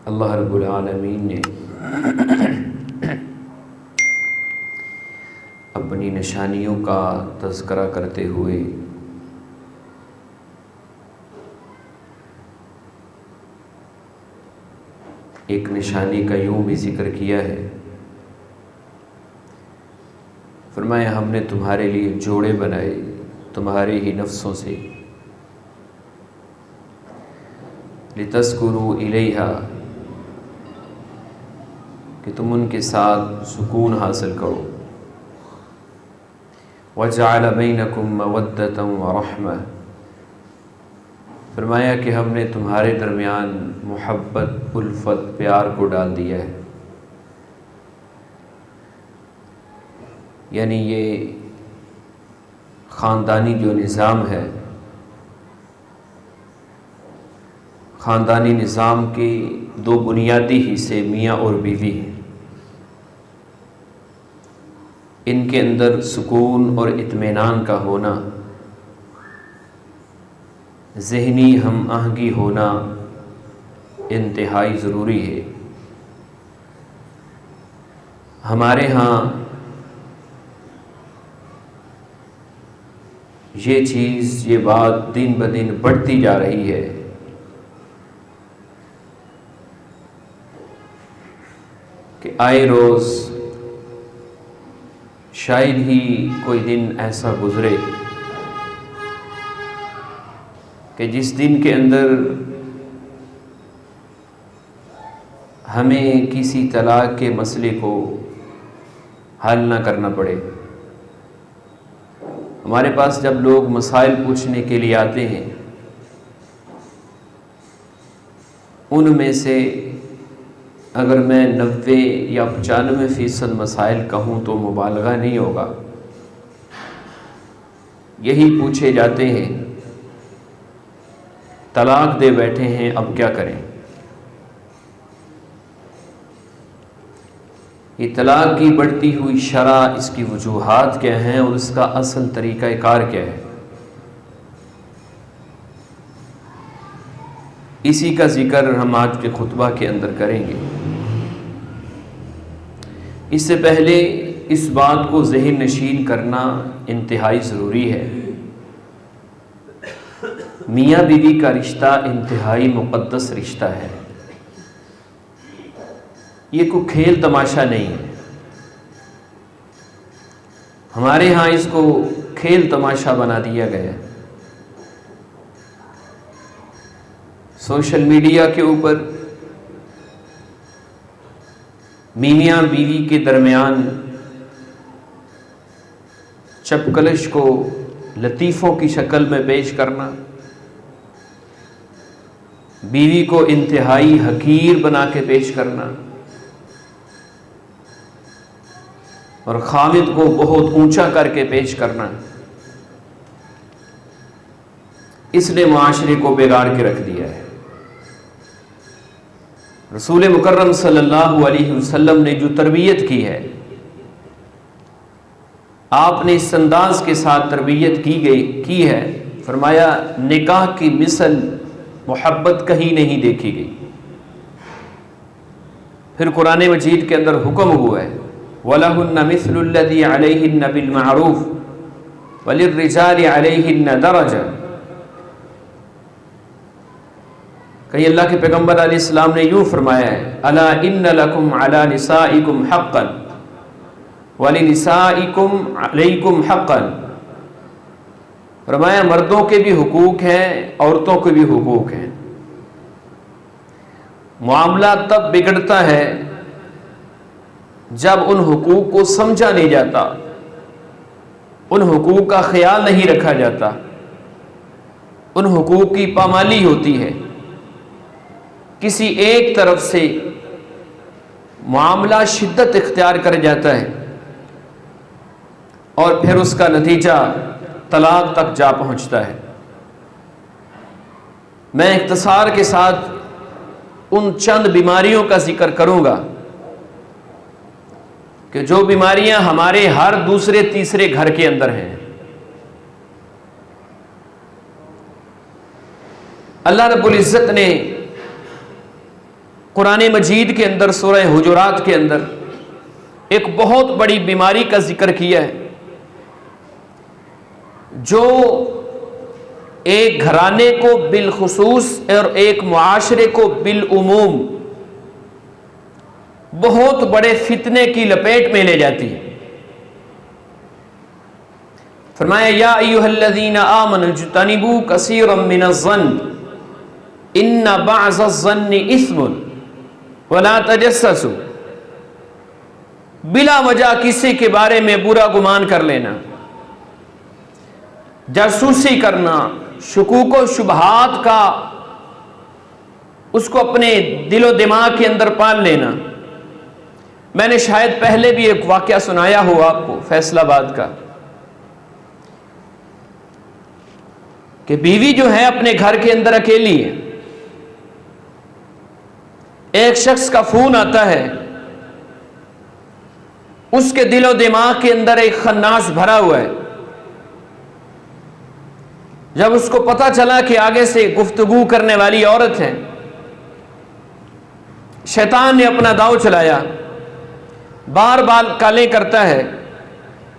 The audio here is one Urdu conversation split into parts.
اللہ رب العالمین نے اپنی نشانیوں کا تذکرہ کرتے ہوئے ایک نشانی کا یوں بھی ذکر کیا ہے، فرمایا ہم نے تمہارے لیے جوڑے بنائے تمہارے ہی نفسوں سے، لِتَسْكُنُوا إِلَيْهَا، کہ تم ان کے ساتھ سکون حاصل کرو، وَجَعَلَ بَيْنَكُمْ مَوَدَّةً وَرَحْمَةً، فرمایا کہ ہم نے تمہارے درمیان محبت، الفت، پیار کو ڈال دیا ہے۔ یعنی یہ خاندانی جو نظام ہے، خاندانی نظام کے دو بنیادی حصے میاں اور بیوی ہیں، ان کے اندر سکون اور اطمینان کا ہونا، ذہنی ہم آہنگی ہونا انتہائی ضروری ہے۔ ہمارے ہاں یہ چیز، یہ بات دن بدن بڑھتی جا رہی ہے کہ آئے روز شاید ہی کوئی دن ایسا گزرے کہ جس دن کے اندر ہمیں کسی طلاق کے مسئلے کو حل نہ کرنا پڑے۔ ہمارے پاس جب لوگ مسائل پوچھنے کے لیے آتے ہیں، ان میں سے اگر میں 90 یا 95% مسائل کہوں تو مبالغہ نہیں ہوگا، یہی پوچھے جاتے ہیں طلاق دے بیٹھے ہیں اب کیا کریں۔ یہ طلاق کی بڑھتی ہوئی شرح، اس کی وجوہات کیا ہیں اور اس کا اصل طریقہ کار کیا ہے، اسی کا ذکر ہم آج کے خطبہ کے اندر کریں گے۔ اس سے پہلے اس بات کو ذہن نشین کرنا انتہائی ضروری ہے، میاں بیوی کا رشتہ انتہائی مقدس رشتہ ہے، یہ کوئی کھیل تماشا نہیں ہے۔ ہمارے ہاں اس کو کھیل تماشا بنا دیا گیا ہے۔ سوشل میڈیا کے اوپر میاں بیوی کے درمیان چپکلش کو لطیفوں کی شکل میں پیش کرنا، بیوی کو انتہائی حقیر بنا کے پیش کرنا اور خامد کو بہت اونچا کر کے پیش کرنا، اس نے معاشرے کو بگاڑ کے رکھ دیا ہے۔ رسول مکرم صلی اللہ علیہ وسلم نے جو تربیت کی ہے، آپ نے اس انداز کے ساتھ تربیت کی ہے، فرمایا نکاح کی مثل محبت کہیں نہیں دیکھی گئی۔ پھر قرآن مجید کے اندر حکم ہوا ہے وَلَهُنَّ مِثْلُ الَّذِي عَلَيْهِنَّ بِالْمَعْرُوفِ وَلِلرِّجَالِ عَلَيْهِنَّ دَرَجَةٌ۔ کہیں اللہ کے پیغمبر علیہ السلام نے یوں فرمایا ہے أَلَا إِنَّ لَكُمْ عَلَى نِسَائِكُمْ حَقًّا وَلِنِسَائِكُمْ عَلَيْكُمْ حَقًّا، فرمایا مردوں کے بھی حقوق ہیں، عورتوں کے بھی حقوق ہیں۔ معاملہ تب بگڑتا ہے جب ان حقوق کو سمجھا نہیں جاتا، ان حقوق کا خیال نہیں رکھا جاتا، ان حقوق کی پامالی ہوتی ہے، کسی ایک طرف سے معاملہ شدت اختیار کر جاتا ہے اور پھر اس کا نتیجہ طلاق تک جا پہنچتا ہے۔ میں اختصار کے ساتھ ان چند بیماریوں کا ذکر کروں گا کہ جو بیماریاں ہمارے ہر دوسرے تیسرے گھر کے اندر ہیں۔ اللہ رب العزت نے قرآن مجید کے اندر سورہ حجرات کے اندر ایک بہت بڑی بیماری کا ذکر کیا ہے جو ایک گھرانے کو بالخصوص اور ایک معاشرے کو بالعموم بہت بڑے فتنے کی لپیٹ میں لے جاتی ہے۔ فرمایا یا ایھا الذین آمنوا اجتنبوا کثیرا من الظن ان بعض الظن اثم ولا تجسسوا، بلا وجہ کسی کے بارے میں برا گمان کر لینا، جاسوسی کرنا، شکوک و شبہات کا اس کو اپنے دل و دماغ کے اندر پال لینا۔ میں نے شاید پہلے بھی ایک واقعہ سنایا ہو آپ کو فیصل آباد کا، کہ بیوی جو ہے اپنے گھر کے اندر اکیلی ہے، ایک شخص کا فون آتا ہے، اس کے دل و دماغ کے اندر ایک خناس بھرا ہوا ہے۔ جب اس کو پتا چلا کہ آگے سے گفتگو کرنے والی عورت ہے، شیطان نے اپنا داؤ چلایا، بار بار کالیں کرتا ہے۔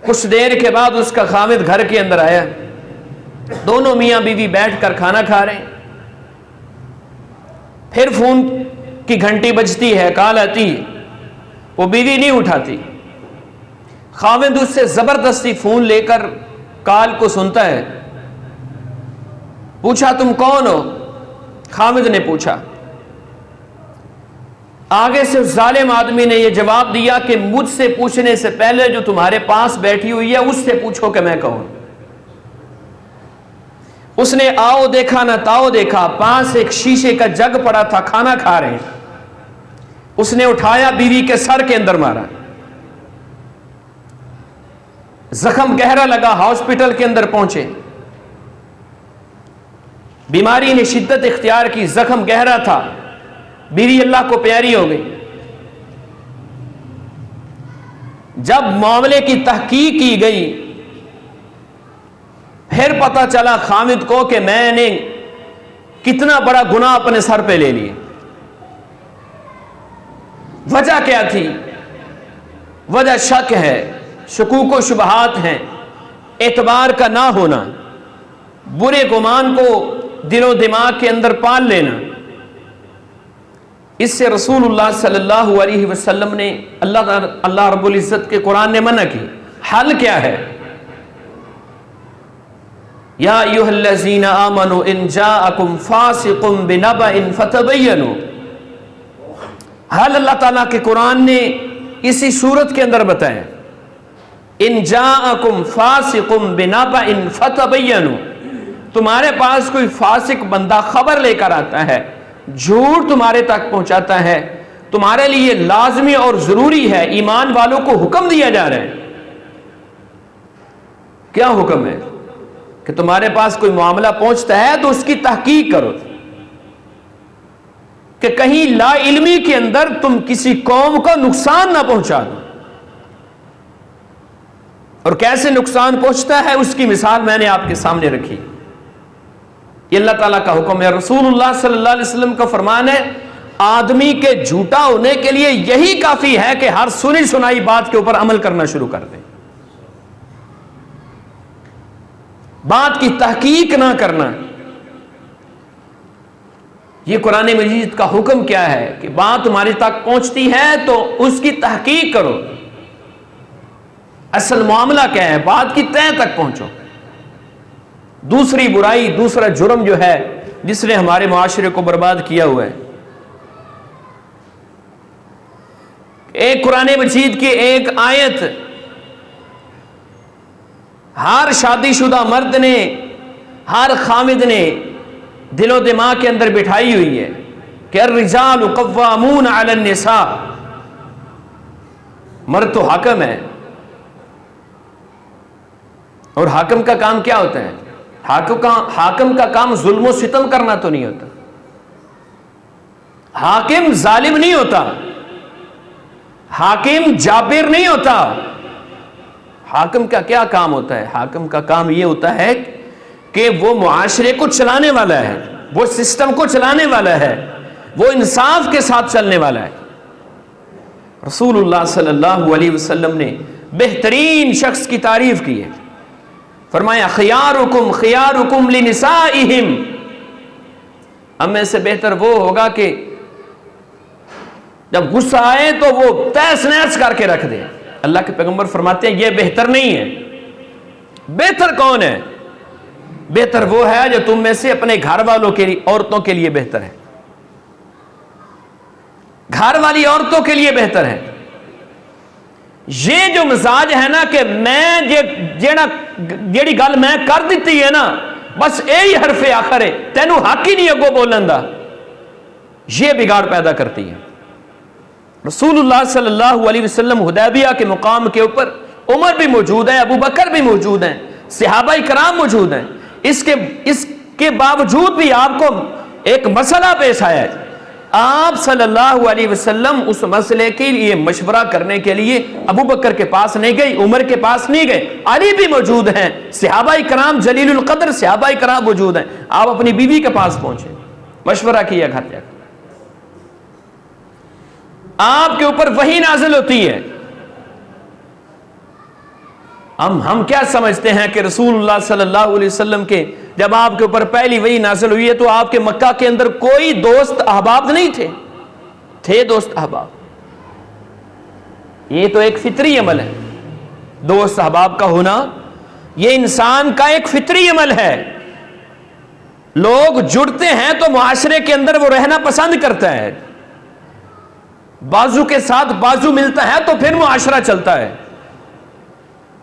کچھ دیر کے بعد اس کا خاوند گھر کے اندر آیا، دونوں میاں بیوی بیٹھ کر کھانا کھا رہے ہیں۔ پھر فون کی گھنٹی بجتی ہے، کال آتی ہے، وہ بیوی نہیں اٹھاتی۔ خاوند اس سے زبردستی فون لے کر کال کو سنتا ہے۔ پوچھا تم کون ہو؟ خاوند نے پوچھا۔ آگے سے ظالم آدمی نے یہ جواب دیا کہ مجھ سے پوچھنے سے پہلے جو تمہارے پاس بیٹھی ہوئی ہے اس سے پوچھو کہ میں کون۔ اس نے آؤ دیکھا نہ تاؤ دیکھا، پاس ایک شیشے کا جگ پڑا تھا، کھانا کھا رہے ہیں، اس نے اٹھایا، بیوی کے سر کے اندر مارا، زخم گہرا لگا، ہاسپٹل کے اندر پہنچے، بیماری نے شدت اختیار کی، زخم گہرا تھا، بیوی اللہ کو پیاری ہو گئی۔ جب معاملے کی تحقیق کی گئی، پھر پتا چلا خاوند کو کہ میں نے کتنا بڑا گناہ اپنے سر پہ لے لیے۔ وجہ کیا تھی؟ وجہ شک ہے، شکوک و شبہات ہیں، اعتبار کا نہ ہونا، برے گمان کو دل و دماغ کے اندر پال لینا۔ اس سے رسول اللہ صلی اللہ علیہ وسلم نے اللہ رب العزت کے قرآن نے منع کی۔ حل کیا ہے؟ یا ایھا الذین آمنوا ان جاءکم فاسق بنبأ فتبینوا، حل اللہ تعالیٰ کے قرآن نے اسی صورت کے اندر بتایا، ان جاءکم فاسق بنبأ فتبینوا، تمہارے پاس کوئی فاسق بندہ خبر لے کر آتا ہے، جھوٹ تمہارے تک پہنچاتا ہے، تمہارے لیے لازمی اور ضروری ہے، ایمان والوں کو حکم دیا جا رہا ہے۔ کیا حکم ہے؟ کہ تمہارے پاس کوئی معاملہ پہنچتا ہے تو اس کی تحقیق کرو، کہ کہیں لا علمی کے اندر تم کسی قوم کو نقصان نہ پہنچا دو۔ اور کیسے نقصان پہنچتا ہے اس کی مثال میں نے آپ کے سامنے رکھی۔ یہ اللہ تعالیٰ کا حکم ہے، رسول اللہ صلی اللہ علیہ وسلم کا فرمان ہے، آدمی کے جھوٹا ہونے کے لیے یہی کافی ہے کہ ہر سنی سنائی بات کے اوپر عمل کرنا شروع کر دیں، بات کی تحقیق نہ کرنا۔ یہ قرآن مجید کا حکم کیا ہے کہ بات تمہاری تک پہنچتی ہے تو اس کی تحقیق کرو، اصل معاملہ کیا ہے، بات کی تہ تک پہنچو۔ دوسری برائی، دوسرا جرم جو ہے جس نے ہمارے معاشرے کو برباد کیا ہوا ہے، ایک قرآن مجید کی ایک آیت ہر شادی شدہ مرد نے، ہر خامد نے دل و دماغ کے اندر بٹھائی ہوئی ہے کہ الرجال قوامون علی النساء، مرد تو حاکم ہے، اور حاکم کا کام کیا ہوتا ہے؟ حاکم کا کام ظلم و ستم کرنا تو نہیں ہوتا، حاکم ظالم نہیں ہوتا، حاکم جابر نہیں ہوتا۔ حاکم کا کیا کام ہوتا ہے؟ حاکم کا کام یہ ہوتا ہے کہ وہ معاشرے کو چلانے والا ہے، وہ سسٹم کو چلانے والا ہے۔ وہ انصاف کے ساتھ چلنے والا ہے۔ رسول اللہ صلی اللہ علیہ وسلم نے بہترین شخص کی تعریف کی ہے، فرمایا خیارکم خیارکم لنسائہم، ہم میں سے بہتر وہ ہوگا کہ جب غصہ آئے تو وہ تیس نیس کر کے رکھ دے۔ اللہ کے پیغمبر فرماتے ہیں یہ بہتر نہیں ہے۔ بہتر کون ہے؟ بہتر وہ ہے جو تم میں سے اپنے گھر والوں کے لیے، عورتوں کے لیے بہتر ہے، گھر والی عورتوں کے لیے بہتر ہے۔ یہ جو مزاج ہے نا کہ میں جیڑی گل میں کر دیتی ہے نا بس یہی حرف آخر ہے، تینوں حق ہی نہیں اگو بولن دا، یہ بگاڑ پیدا کرتی ہے۔ رسول اللہ صلی اللہ علیہ وسلم حدیبیہ کے مقام کے اوپر عمر بھی موجود ہیں، ابو بکر بھی موجود ہیں، صحابہ کرام موجود ہیں، اس کے باوجود بھی آپ کو ایک مسئلہ پیش آیا ہے۔ آپ صلی اللہ علیہ وسلم اس مسئلے کے لیے مشورہ کرنے کے لیے ابو بکر کے پاس نہیں گئے، عمر کے پاس نہیں گئے، علی بھی موجود ہیں، صحابہ کرام جلیل القدر صحابہ کرام موجود ہیں، آپ اپنی بیوی کے پاس پہنچے، مشورہ کیا گھر جا کر۔ آپ کے اوپر وحی نازل ہوتی ہے۔ ہم کیا سمجھتے ہیں کہ رسول اللہ صلی اللہ علیہ وسلم کے جب آپ کے اوپر پہلی وحی نازل ہوئی ہے تو آپ کے مکہ کے اندر کوئی دوست احباب نہیں تھے دوست احباب۔ یہ تو ایک فطری عمل ہے، دوست احباب کا ہونا یہ انسان کا ایک فطری عمل ہے۔ لوگ جڑتے ہیں تو معاشرے کے اندر وہ رہنا پسند کرتا ہے، بازو کے ساتھ بازو ملتا ہے تو پھر معاشرہ چلتا ہے۔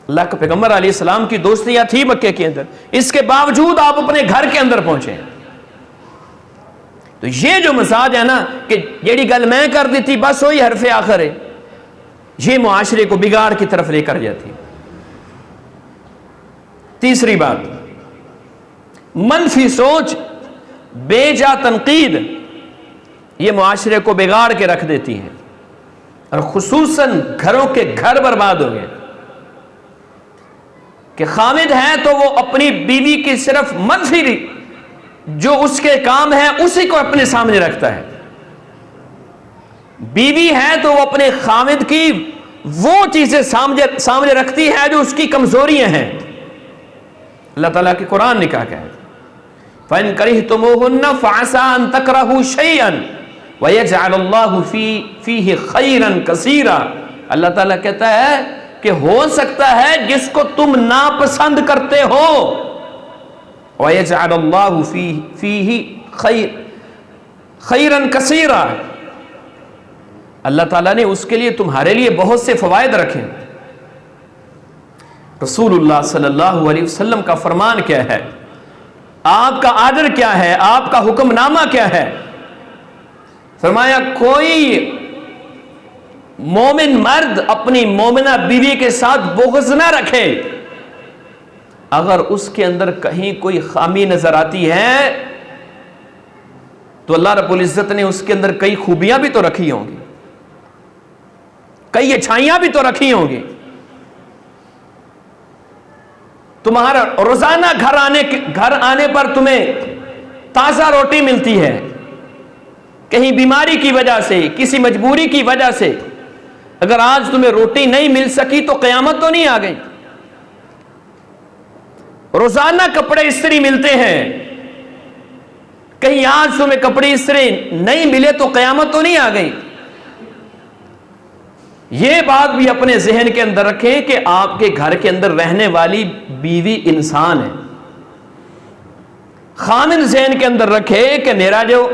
اللہ کے پیغمبر علیہ السلام کی دوستیاں تھی مکے کے اندر، اس کے باوجود آپ اپنے گھر کے اندر پہنچے۔ تو یہ جو مزاج ہے نا کہ جیڑی گل میں کر دی تھی بس وہی حرف آخر ہے، یہ معاشرے کو بگاڑ کی طرف لے کر جاتی۔ تیسری بات، منفی سوچ، بے جا تنقید، یہ معاشرے کو بگاڑ کے رکھ دیتی ہے، اور خصوصاً گھروں کے گھر برباد ہو گئے کہ خامد ہے تو وہ اپنی بیوی کی صرف منفی جو اس کے کام ہے اسی کو اپنے سامنے رکھتا ہے، بیوی ہے تو وہ اپنے خامد کی وہ چیزیں سامنے رکھتی ہے جو اس کی کمزوریاں ہیں۔ اللہ تعالیٰ کے قرآن نے کہا کہ فَإِن كَرِهْتُمُوهُنَّ فَعَسَىٰ أَن تَكْرَهُوا شَيْئًا وَيَجْعَلَ اللَّهُ فِيهِ خَيْرًا كَثِيرًا۔ اللہ تعالیٰ کہتا ہے کہ ہو سکتا ہے جس کو تم ناپسند کرتے ہو، وَيَجْعَلَ اللَّهُ فِيهِ خَيْرًا كَثِيرًا، اللہ تعالیٰ نے اس کے لیے تمہارے لیے بہت سے فوائد رکھے۔ رسول اللہ صلی اللہ علیہ وسلم کا فرمان کیا ہے، آپ کا آرڈر کیا ہے، آپ کا حکم نامہ کیا ہے؟ فرمایا کوئی مومن مرد اپنی مومنہ بیوی کے ساتھ بغض نہ رکھے، اگر اس کے اندر کہیں کوئی خامی نظر آتی ہے تو اللہ رب العزت نے اس کے اندر کئی خوبیاں بھی تو رکھی ہوں گی، کئی اچھائیاں بھی تو رکھی ہوں گی۔ تمہارا روزانہ گھر آنے پر تمہیں تازہ روٹی ملتی ہے، کہیں بیماری کی وجہ سے، کسی مجبوری کی وجہ سے اگر آج تمہیں روٹی نہیں مل سکی تو قیامت تو نہیں آ گئی۔ روزانہ کپڑے استری ملتے ہیں، کہیں آج تمہیں کپڑے استری نہیں ملے تو قیامت تو نہیں آ گئی۔ یہ بات بھی اپنے ذہن کے اندر رکھیں کہ آپ کے گھر کے اندر رہنے والی بیوی انسان ہے۔ خامد ذہن کے اندر رکھے کہ میرا جو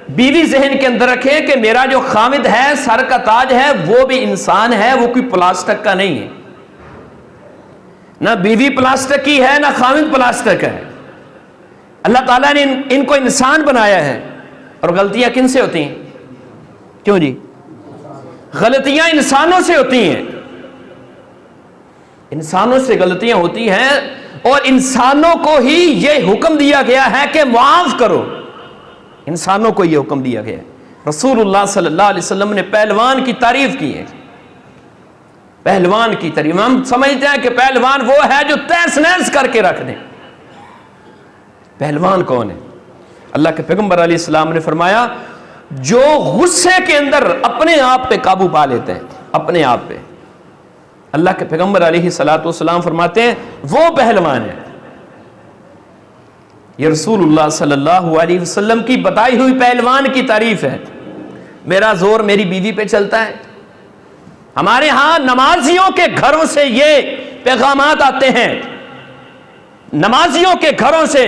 بیوی ذہن کے اندر رکھے کہ میرا جو خامد ہے، سر کا تاج ہے، وہ بھی انسان ہے، وہ کوئی پلاسٹک کا نہیں ہے۔ نہ بیوی پلاسٹک کی ہے، نہ خامد پلاسٹک ہے۔ اللہ تعالیٰ نے ان کو انسان بنایا ہے۔ اور غلطیاں کن سے ہوتی ہیں؟ کیوں جی؟ غلطیاں انسانوں سے ہوتی ہیں، انسانوں سے غلطیاں ہوتی ہیں، اور انسانوں کو ہی یہ حکم دیا گیا ہے کہ معاف کرو، انسانوں کو یہ حکم دیا گیا ہے۔ رسول اللہ صلی اللہ علیہ وسلم نے پہلوان کی تعریف کی ہے، پہلوان کی تعریف ہم سمجھتے ہیں کہ پہلوان وہ ہے جو تیس نیس کر کے رکھ دے۔ پہلوان کون ہے؟ اللہ کے پیغمبر علیہ السلام نے فرمایا جو غصے کے اندر اپنے آپ پہ قابو پا لیتے ہیں، اپنے آپ پہ. اللہ کے پیغمبر علیہ الصلوۃ والسلام فرماتے ہیں وہ پہلوان ہے. یہ رسول اللہ صلی اللہ علیہ وسلم کی بتائی ہوئی پہلوان کی تعریف ہے. میرا زور میری بیوی پہ چلتا ہے. ہمارے ہاں نمازیوں کے گھروں سے یہ پیغامات آتے ہیں، نمازیوں کے گھروں سے،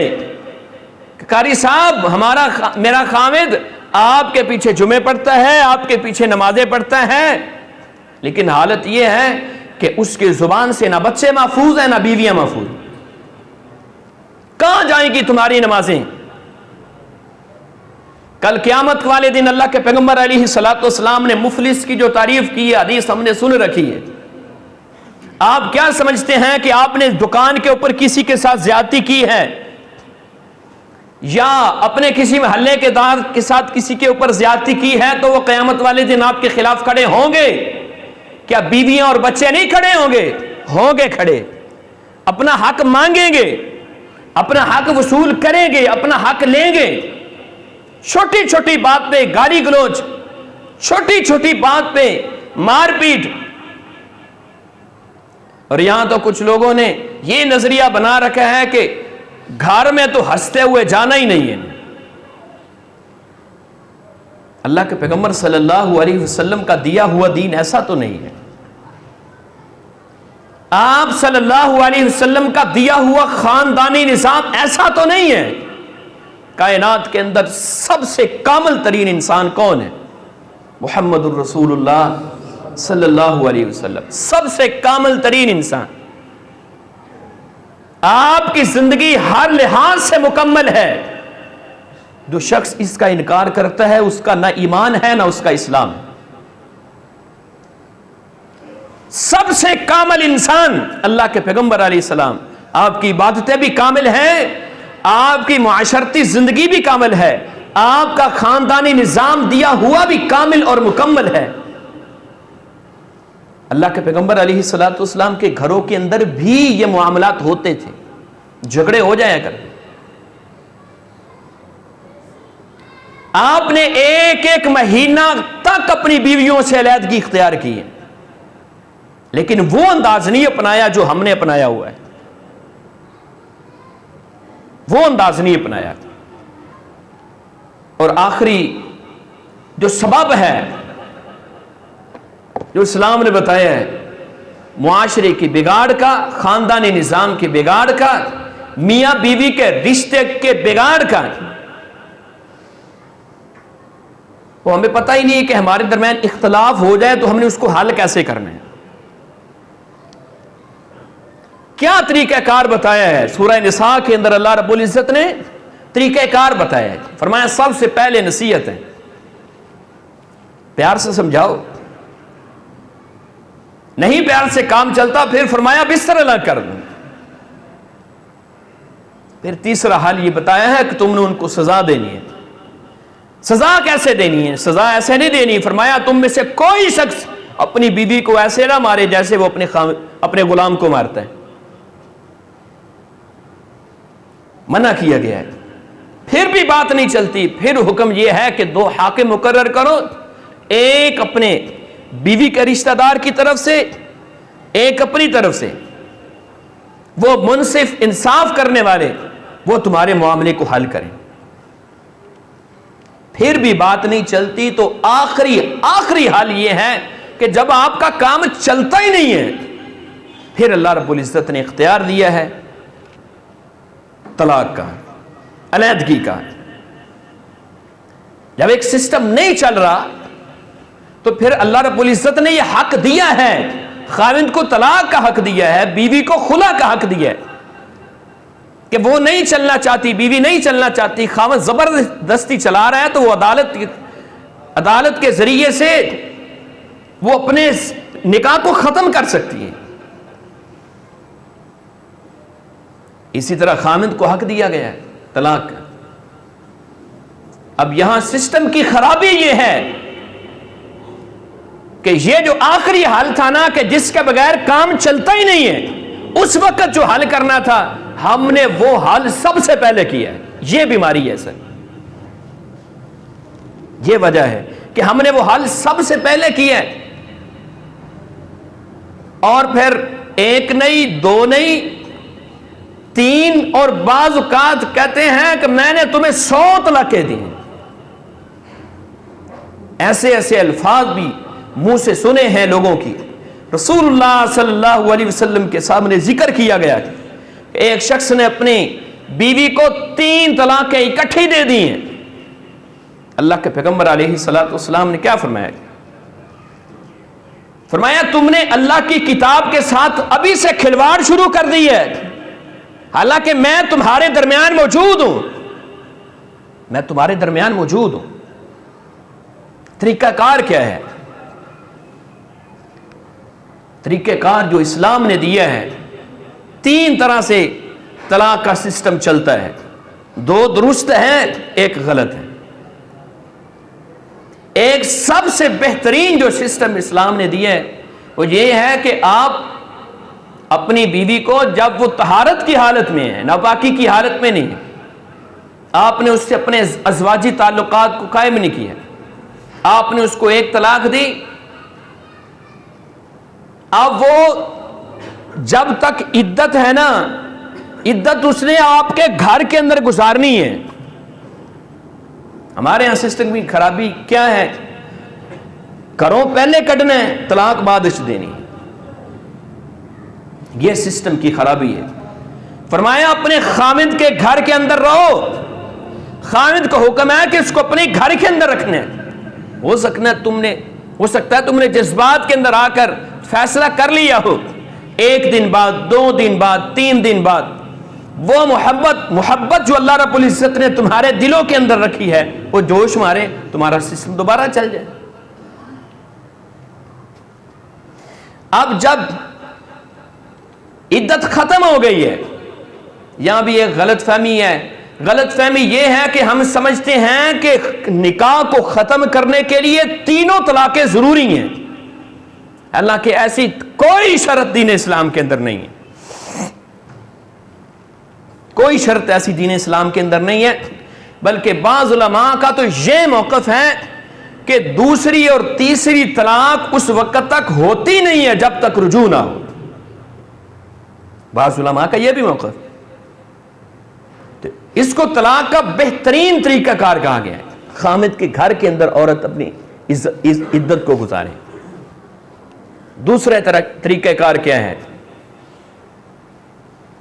قاری صاحب میرا خامد آپ کے پیچھے جمعے پڑھتا ہے، آپ کے پیچھے نمازیں پڑھتا ہے، لیکن حالت یہ ہے کہ اس کے زبان سے نہ بچے محفوظ ہیں نہ بیویاں محفوظ. کہاں جائیں گی تمہاری نمازیں؟ کل قیامت والے دن اللہ کے پیغمبر علیہ الصلوۃ والسلام نے مفلس کی جو تعریف کی ہے، حدیث ہم نے سن رکھی ہے. آپ کیا سمجھتے ہیں کہ آپ نے دکان کے اوپر کسی کے ساتھ زیادتی کی ہے، یا اپنے کسی محلے کے دار کے ساتھ کسی کے اوپر زیادتی کی ہے تو وہ قیامت والے دن آپ کے خلاف کھڑے ہوں گے؟ کیا بیویاں اور بچے نہیں کھڑے ہوں گے؟ ہوں گے کھڑے. اپنا حق مانگیں گے، اپنا حق وصول کریں گے، اپنا حق لیں گے. چھوٹی چھوٹی بات پہ گالی گلوچ، چھوٹی چھوٹی بات پہ مار پیٹ. اور یہاں تو کچھ لوگوں نے یہ نظریہ بنا رکھا ہے کہ گھر میں تو ہنستے ہوئے جانا ہی نہیں ہے. اللہ کے پیغمبر صلی اللہ علیہ وسلم کا دیا ہوا دین ایسا تو نہیں ہے. آپ صلی اللہ علیہ وسلم کا دیا ہوا خاندانی نظام ایسا تو نہیں ہے. کائنات کے اندر سب سے کامل ترین انسان کون ہے؟ محمد الرسول اللہ صلی اللہ علیہ وسلم. سب سے کامل ترین انسان. آپ کی زندگی ہر لحاظ سے مکمل ہے. جو شخص اس کا انکار کرتا ہے اس کا نہ ایمان ہے نہ اس کا اسلام ہے. سب سے کامل انسان اللہ کے پیغمبر علیہ السلام. آپ کی عبادتیں بھی کامل ہیں، آپ کی معاشرتی زندگی بھی کامل ہے، آپ کا خاندانی نظام دیا ہوا بھی کامل اور مکمل ہے. اللہ کے پیغمبر علیہ الصلوۃ والسلام کے گھروں کے اندر بھی یہ معاملات ہوتے تھے، جھگڑے ہو جایا کرتے. آپ نے ایک ایک مہینہ تک اپنی بیویوں سے علیحدگی اختیار کی ہے، لیکن وہ انداز نہیں اپنایا جو ہم نے اپنایا ہوا ہے. وہ انداز نہیں اپنایا. اور آخری جو سبب ہے جو اسلام نے بتایا ہے معاشرے کی بگاڑ کا، خاندانی نظام کے بگاڑ کا، میاں بیوی کے رشتے کے بگاڑ کا، وہ ہمیں پتہ ہی نہیں ہے کہ ہمارے درمیان اختلاف ہو جائے تو ہم نے اس کو حل کیسے کرنا ہے. کیا طریقہ کار بتایا ہے؟ سورہ نساء کے اندر اللہ رب العزت نے طریقہ کار بتایا ہے. فرمایا سب سے پہلے نصیحت ہے، پیار سے سمجھاؤ. نہیں پیار سے کام چلتا پھر فرمایا بستر الگ کر دو. پھر تیسرا حل یہ بتایا ہے کہ تم نے ان کو سزا دینی ہے. سزا کیسے دینی ہے؟ سزا ایسے نہیں دینی. فرمایا تم میں سے کوئی شخص اپنی بیوی کو ایسے نہ مارے جیسے وہ اپنے غلام کو مارتا ہے. منع کیا گیا ہے. پھر بھی بات نہیں چلتی، پھر حکم یہ ہے کہ 2 حاکم مقرر کرو، ایک اپنے بیوی کے رشتہ دار کی طرف سے، ایک اپنی طرف سے. وہ منصف انصاف کرنے والے، وہ تمہارے معاملے کو حل کریں. پھر بھی بات نہیں چلتی تو آخری حال یہ ہے کہ جب آپ کا کام چلتا ہی نہیں ہے پھر اللہ رب العزت نے اختیار دیا ہے طلاق کا، علیحدگی کا. جب ایک سسٹم نہیں چل رہا تو پھر اللہ رب العزت نے یہ حق دیا ہے، خاوند کو طلاق کا حق دیا ہے، بیوی کو خلا کا حق دیا ہے کہ وہ نہیں چلنا چاہتی، بیوی نہیں چلنا چاہتی، خاوند زبردستی چلا رہا ہے تو وہ عدالت کے ذریعے سے وہ اپنے نکاح کو ختم کر سکتی ہے. اسی طرح خاوند کو حق دیا گیا ہے طلاق کا. اب یہاں سسٹم کی خرابی یہ ہے کہ یہ جو آخری حل تھا نا کہ جس کے بغیر کام چلتا ہی نہیں ہے، اس وقت جو حل کرنا تھا ہم نے وہ حل سب سے پہلے کیا ہے. یہ بیماری ہے سر، یہ وجہ ہے کہ ہم نے وہ حل سب سے پہلے کیا ہے، اور پھر ایک نہیں، دو نہیں، 3، اور بعض اوقات کہتے ہیں کہ میں نے تمہیں 100 طلاقیں دی۔ ایسے ایسے الفاظ بھی منہ سے سنے ہیں لوگوں کی۔ رسول اللہ صلی اللہ علیہ وسلم کے سامنے ذکر کیا گیا کہ ایک شخص نے اپنی بیوی کو 3 طلاقیں اکٹھی دے دی ہیں۔ اللہ کے پیغمبر علیہ الصلوۃ والسلام نے کیا فرمایا؟ فرمایا تم نے اللہ کی کتاب کے ساتھ ابھی سے کھلواڑ شروع کر دی ہے، حالانکہ میں تمہارے درمیان موجود ہوں، میں تمہارے درمیان موجود ہوں۔ طریقہ کار کیا ہے؟ طریقہ کار جو اسلام نے دیا ہے، 3 طرح سے طلاق کا سسٹم چلتا ہے، 2 درست ہیں، 1 غلط ہے۔ ایک سب سے بہترین جو سسٹم اسلام نے دیا ہے وہ یہ ہے کہ آپ اپنی بیوی کو جب وہ طہارت کی حالت میں ہے، ناپاکی کی حالت میں نہیں ہے، آپ نے اس سے اپنے ازواجی تعلقات کو قائم نہیں کیا، آپ نے اس کو 1 طلاق دی، اب وہ جب تک عدت ہے نا، عدت اس نے آپ کے گھر کے اندر گزارنی ہے۔ ہمارے یہاں سسٹم کی خرابی کیا ہے؟ کرو پہلے کٹنا ہے، طلاق بعد دینی، یہ سسٹم کی خرابی ہے۔ فرمایا اپنے خامد کے گھر کے اندر رہو، خامد کا حکم ہے کہ اس کو اپنے گھر کے اندر رکھنا ہے۔ ہو سکتا ہے تم نے جذبات کے اندر آ کر فیصلہ کر لیا ہو، 1 دن بعد، 2 دن بعد، 3 دن بعد وہ محبت جو اللہ رب العزت نے تمہارے دلوں کے اندر رکھی ہے وہ جوش مارے، تمہارا سسٹم دوبارہ چل جائے۔ اب جب عدت ختم ہو گئی ہے، یہاں بھی ایک غلط فہمی ہے۔ غلط فہمی یہ ہے کہ ہم سمجھتے ہیں کہ نکاح کو ختم کرنے کے لیے 3 طلاقیں ضروری ہیں، حالانکہ ایسی کوئی شرط دین اسلام کے اندر نہیں ہے، کوئی شرط ایسی دین اسلام کے اندر نہیں ہے، بلکہ بعض علماء کا تو یہ موقف ہے کہ 2 اور 3 طلاق اس وقت تک ہوتی نہیں ہے جب تک رجوع نہ ہو۔ بعض علماء کا یہ بھی موقف، اس کو طلاق کا بہترین طریقہ کار کہا گیا ہے۔ خامد کے گھر کے اندر عورت اپنی عدت کو گزارے۔ دوسرا طریقہ کار کیا ہے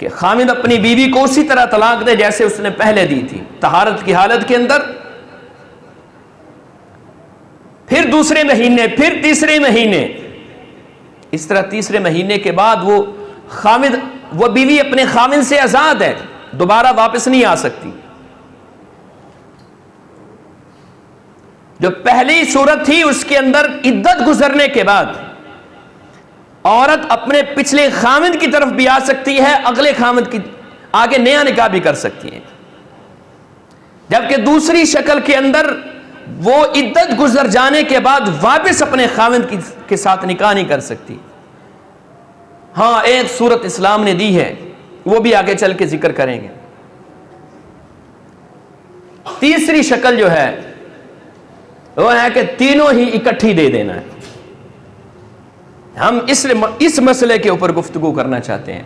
کہ خامد اپنی بیوی کو اسی طرح طلاق دے جیسے اس نے پہلے دی تھی، طہارت کی حالت کے اندر، پھر 2 مہینے، پھر 3 مہینے، اس طرح 3 مہینے کے بعد وہ بیوی اپنے خامد سے آزاد ہے، دوبارہ واپس نہیں آ سکتی۔ جو پہلی صورت تھی اس کے اندر عدت گزرنے کے بعد عورت اپنے پچھلے خامد کی طرف بھی آ سکتی ہے، اگلے خامد کی آگے نیا نکاح بھی کر سکتی ہے، جبکہ دوسری شکل کے اندر وہ عدت گزر جانے کے بعد واپس اپنے خامد کے ساتھ نکاح نہیں کر سکتی۔ ہاں ایک صورت اسلام نے دی ہے، وہ بھی آگے چل کے ذکر کریں گے۔ تیسری شکل جو ہے وہ ہے کہ تینوں ہی اکٹھی دے دینا ہے۔ ہم اس مسئلے کے اوپر گفتگو کرنا چاہتے ہیں۔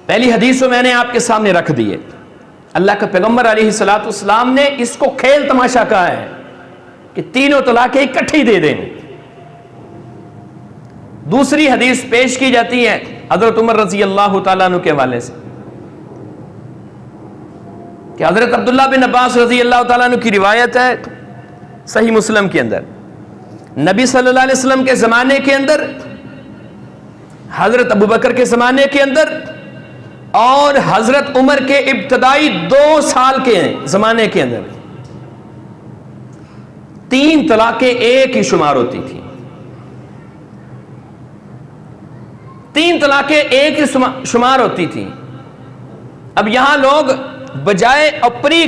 پہلی حدیث میں نے آپ کے سامنے رکھ دی ہے، اللہ کا پیغمبر علیہ الصلوۃ والسلام نے اس کو کھیل تماشا کہا ہے کہ تینوں طلاقیں اکٹھی دے دیں۔ دوسری حدیث پیش کی جاتی ہے حضرت عمر رضی اللہ تعالیٰ عنہ کے حوالے سے کہ حضرت عبداللہ بن عباس رضی اللہ تعالیٰ عنہ کی روایت ہے صحیح مسلم کے اندر، نبی صلی اللہ علیہ وسلم کے زمانے کے اندر، حضرت ابوبکر کے زمانے کے اندر اور حضرت عمر کے ابتدائی 2 سال کے زمانے کے اندر 3 طلاقیں ایک ہی شمار ہوتی تھی۔ 3 طلاقیں ایک ہی شمار ہوتی تھی۔ اب یہاں لوگ بجائے اپنی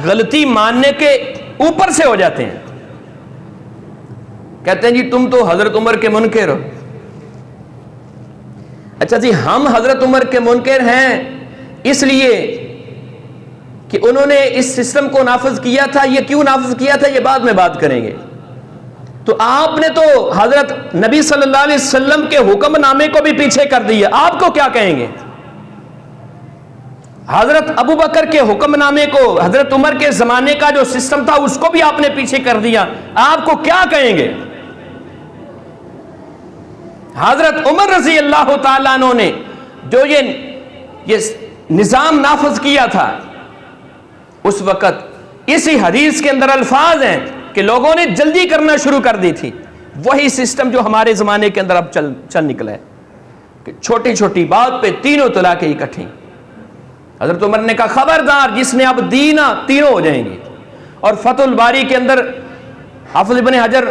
غلطی ماننے کے اوپر سے ہو جاتے ہیں، کہتے ہیں جی تم تو حضرت عمر کے منکر ہو۔ اچھا جی، ہم حضرت عمر کے منکر ہیں اس لیے کہ انہوں نے اس سسٹم کو نافذ کیا تھا، یہ کیوں نافذ کیا تھا یہ بعد میں بات کریں گے. تو آپ نے تو حضرت نبی صلی اللہ علیہ وسلم کے حکم نامے کو بھی پیچھے کر دیا، آپ کو کیا کہیں گے؟ حضرت ابو بکر کے حکم نامے کو، حضرت عمر کے زمانے کا جو سسٹم تھا اس کو بھی آپ نے پیچھے کر دیا، آپ کو کیا کہیں گے؟ حضرت عمر رضی اللہ تعالیٰ عنہ نے جو یہ نظام نافذ کیا تھا، اس وقت اسی حدیث کے اندر الفاظ ہیں کہ لوگوں نے جلدی کرنا شروع کر دی تھی. وہی سسٹم جو ہمارے زمانے کے اندر اب چل نکلا ہے کہ چھوٹی چھوٹی بات پہ تینوں طلاقیں اکٹھی. حضرت عمر نے کہا خبردار جس نے اب دینا تینوں ہو جائیں گے. اور فتح الباری کے اندر حافظ ابن حجر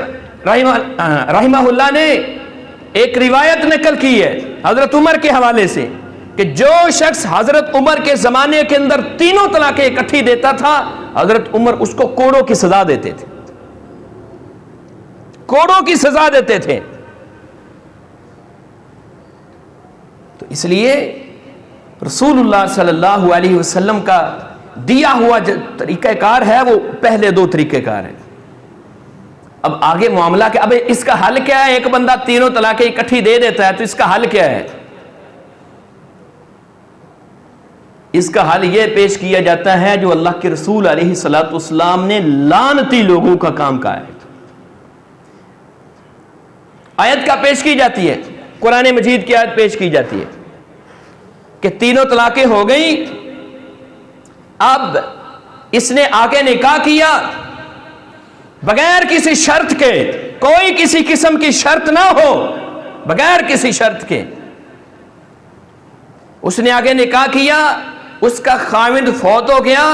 رحمہ اللہ نے ایک روایت نقل کی ہے حضرت عمر کے حوالے سے کہ جو شخص حضرت عمر کے زمانے کے اندر تینوں طلاقیں اکٹھی دیتا تھا، حضرت عمر اس کو کوڑوں کی سزا دیتے تھے، کوڑوں کی سزا دیتے تھے. تو اس لیے رسول اللہ صلی اللہ علیہ وسلم کا دیا ہوا جو طریقہ کار ہے وہ پہلے دو طریقہ کار ہیں. اب آگے معاملہ کہ اب اس کا حل کیا ہے؟ ایک بندہ تینوں طلاقیں اکٹھی دے دیتا ہے تو اس کا حل کیا ہے؟ اس کا حل یہ پیش کیا جاتا ہے جو اللہ کے رسول علیہ الصلوۃ والسلام نے لعنتی لوگوں کا کام کہا ہے. آیت کا پیش کی جاتی ہے، قرآن مجید کی آیت پیش کی جاتی ہے کہ تینوں طلاقیں ہو گئیں، اب اس نے آگے نکاح کیا بغیر کسی شرط کے، کوئی کسی قسم کی شرط نہ ہو، بغیر کسی شرط کے اس نے آگے نکاح کیا، اس کا خاوند فوت ہو گیا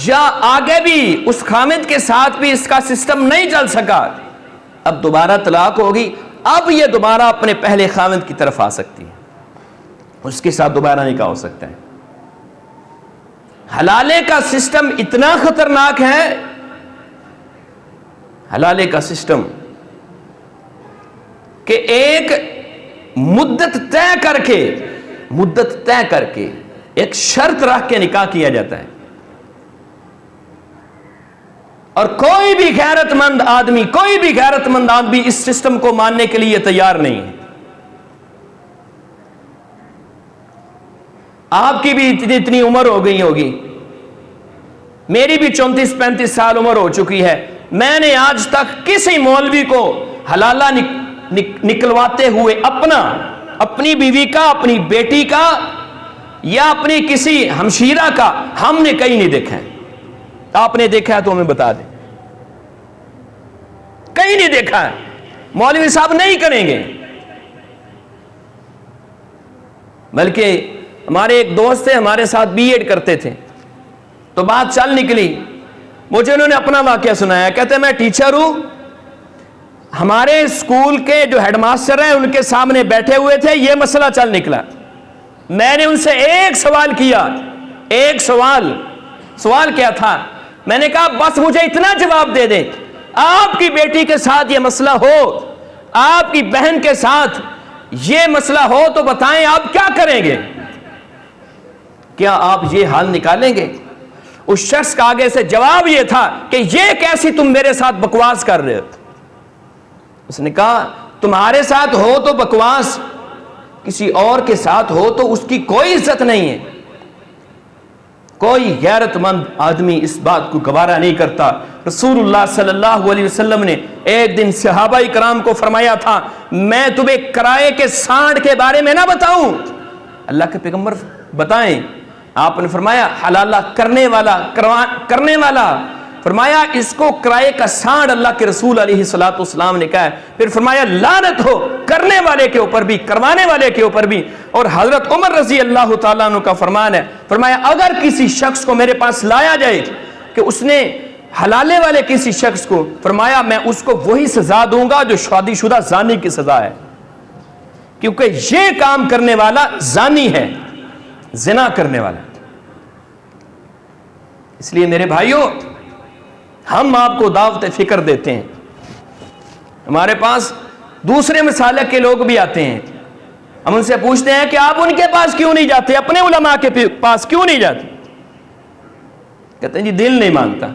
یا آگے بھی اس خاوند کے ساتھ بھی اس کا سسٹم نہیں چل سکا، اب دوبارہ طلاق ہوگی. اب یہ دوبارہ اپنے پہلے خاوند کی طرف آ سکتی ہے، اس کے ساتھ دوبارہ نکاح ہو سکتا ہے. حلالے کا سسٹم اتنا خطرناک ہے، حلالے کا سسٹم کہ ایک مدت طے کر کے ایک شرط رکھ کے نکاح کیا جاتا ہے، اور کوئی بھی غیرت مند آدمی اس سسٹم کو ماننے کے لیے تیار نہیں ہے. آپ کی بھی اتنی عمر ہو گئی ہوگی، میری بھی 34-35 سال عمر ہو چکی ہے، میں نے آج تک کسی مولوی کو حلالہ نکلواتے ہوئے اپنی بیوی کا، اپنی بیٹی کا یا اپنی کسی ہمشیرہ کا ہم نے کہیں نہیں دیکھا ہے. آپ نے دیکھا ہے تو ہمیں بتا دیں. کہیں نہیں دیکھا ہے، مولوی صاحب نہیں کریں گے. بلکہ ہمارے ایک دوست تھے، ہمارے ساتھ بی ایڈ کرتے تھے، تو بات چل نکلی، مجھے انہوں نے اپنا واقعہ سنایا. کہتے میں ٹیچر ہوں، ہمارے اسکول کے جو ہیڈ ماسٹر ہیں ان کے سامنے بیٹھے ہوئے تھے، یہ مسئلہ چل نکلا. میں نے ان سے ایک سوال کیا، ایک سوال کیا تھا؟ میں نے کہا بس مجھے اتنا جواب دے دیں، آپ کی بیٹی کے ساتھ یہ مسئلہ ہو، آپ کی بہن کے ساتھ یہ مسئلہ ہو تو بتائیں آپ کیا کریں گے؟ کیا آپ یہ حل نکالیں گے؟ اس شخص کا آگے سے جواب یہ تھا کہ یہ کیسی تم میرے ساتھ بکواس کر رہے ہو؟ اس نے کہا تمہارے ساتھ ہو تو بکواس، کسی اور کے ساتھ ہو تو اس کی کوئی عزت نہیں ہے. کوئی غیرت مند آدمی اس بات کو گوارا نہیں کرتا. رسول اللہ صلی اللہ علیہ وسلم نے ایک دن صحابہ کرام کو فرمایا تھا میں تمہیں کرائے کے سانڈ کے بارے میں نہ بتاؤں؟ اللہ کے پیغمبر بتائیں. آپ نے فرمایا حلالہ کرنے والا، فرمایا اس کو کرائے کا سانڈ اللہ کے رسول علیہ الصلوۃ والسلام نے کہا ہے. پھر فرمایا لعنت ہو کرنے والے کے اوپر بھی، کروانے والے کے اوپر بھی. اور حضرت عمر رضی اللہ تعالیٰ عنہ کا فرمان ہے، فرمایا اگر کسی شخص کو میرے پاس لایا جائے کہ اس نے حلالے والے کسی شخص کو، فرمایا میں اس کو وہی سزا دوں گا جو شادی شدہ زانی کی سزا ہے، کیونکہ یہ کام کرنے والا زانی ہے، زنا کرنے والا. اس لیے میرے بھائیوں ہم آپ کو دعوت فکر دیتے ہیں. ہمارے پاس دوسرے مسالک کے لوگ بھی آتے ہیں، ہم ان سے پوچھتے ہیں کہ آپ ان کے پاس کیوں نہیں جاتے، اپنے علماء کے پاس کیوں نہیں جاتے؟ کہتے ہیں جی دل نہیں مانتا.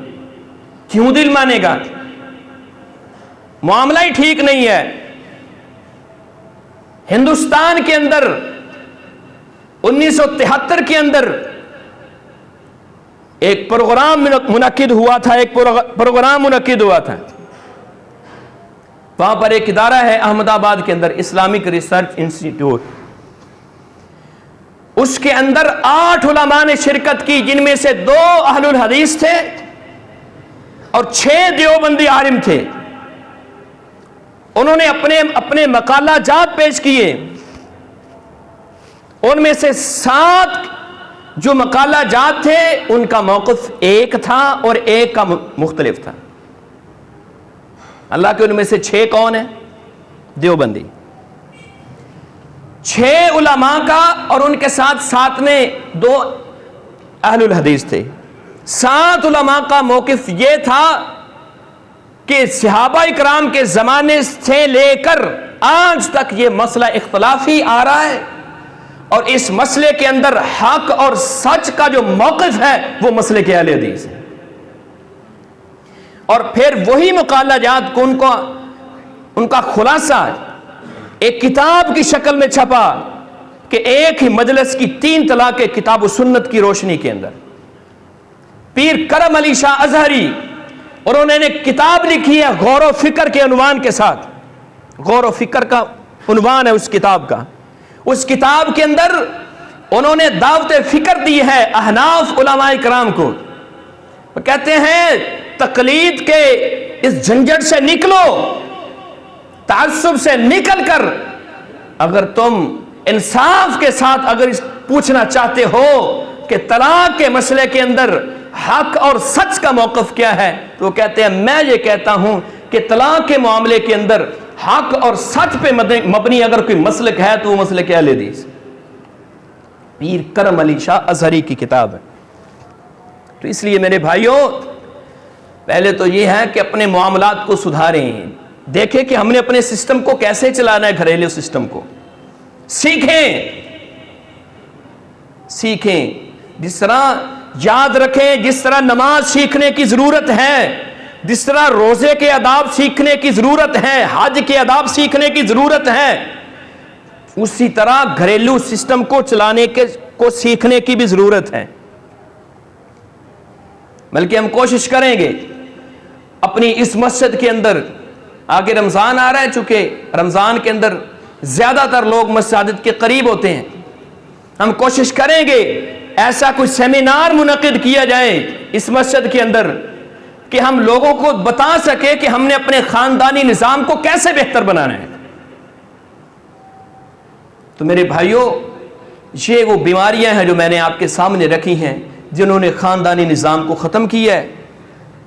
کیوں دل مانے گا؟ معاملہ ہی ٹھیک نہیں ہے. ہندوستان کے اندر 1973 کے اندر ایک پروگرام منعقد ہوا تھا. وہاں پر ایک ادارہ ہے احمد آباد کے اندر، اسلامک ریسرچ انسٹیٹیوٹ. اس کے اندر 8 علماء نے شرکت کی، جن میں سے 2 اہل الحدیث تھے اور 6 دیوبندی عالم تھے. انہوں نے اپنے مقالہ جات پیش کیے. ان میں سے 7 جو مقالہ جات تھے ان کا موقف ایک تھا اور ایک کا مختلف تھا. اللہ کے ان میں سے 6 کون ہیں؟ دیوبندی. 6 علماء کا اور ان کے ساتھ میں 2 اہل الحدیث تھے. 7 علماء کا موقف یہ تھا کہ صحابہ اکرام کے زمانے سے لے کر آج تک یہ مسئلہ اختلافی آ رہا ہے، اور اس مسئلے کے اندر حق اور سچ کا جو موقف ہے وہ مسئلے کے اہل حدیث ہے. اور پھر وہی مقالہ جات کو ان کا خلاصہ ایک کتاب کی شکل میں چھپا کہ ایک ہی مجلس کی 3 طلاقیں کتاب و سنت کی روشنی کے اندر. پیر کرم علی شاہ ازہری اور انہوں نے کتاب لکھی ہے غور و فکر کے عنوان کے ساتھ. غور و فکر کا عنوان ہے اس کتاب کا. اس کتاب کے اندر انہوں نے دعوت فکر دی ہے احناف علماء کرام کو. وہ کہتے ہیں تقلید کے اس جھنجٹ سے نکلو، تعصب سے نکل کر اگر تم انصاف کے ساتھ اگر پوچھنا چاہتے ہو کہ طلاق کے مسئلے کے اندر حق اور سچ کا موقف کیا ہے، تو وہ کہتے ہیں میں یہ کہتا ہوں کہ طلاق کے معاملے کے اندر حق اور سچ پہ مبنی اگر کوئی مسلک ہے تو وہ مسلک اہل حدیث. پیر کرم علی شاہ ازہری کی کتاب ہے. تو اس لیے میرے بھائیوں، پہلے تو یہ ہے کہ اپنے معاملات کو سدھاریں، دیکھیں کہ ہم نے اپنے سسٹم کو کیسے چلانا ہے، گھریلو سسٹم کو سیکھیں. جس طرح یاد رکھیں، جس طرح نماز سیکھنے کی ضرورت ہے، جس طرح روزے کے آداب سیکھنے کی ضرورت ہے، حج کے آداب سیکھنے کی ضرورت ہے، اسی طرح گھریلو سسٹم کو چلانے کو سیکھنے کی بھی ضرورت ہے. بلکہ ہم کوشش کریں گے اپنی اس مسجد کے اندر، آگے رمضان آ رہا ہے، چونکہ رمضان کے اندر زیادہ تر لوگ مساجد کے قریب ہوتے ہیں، ہم کوشش کریں گے ایسا کوئی سیمینار منعقد کیا جائے اس مسجد کے اندر کہ ہم لوگوں کو بتا سکے کہ ہم نے اپنے خاندانی نظام کو کیسے بہتر بنانا ہے. تو میرے بھائیوں، یہ وہ بیماریاں ہیں جو میں نے آپ کے سامنے رکھی ہیں، جنہوں نے خاندانی نظام کو ختم کیا ہے،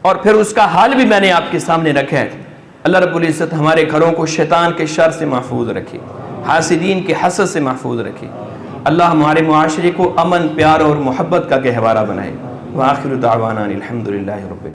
اور پھر اس کا حل بھی میں نے آپ کے سامنے رکھا ہے. اللہ رب العزت ہمارے گھروں کو شیطان کے شر سے محفوظ رکھے، حاسدین کے حسد سے محفوظ رکھے. اللہ ہمارے معاشرے کو امن، پیار اور محبت کا گہوارہ بنائے. وآخر دعوانا الحمدللہ رب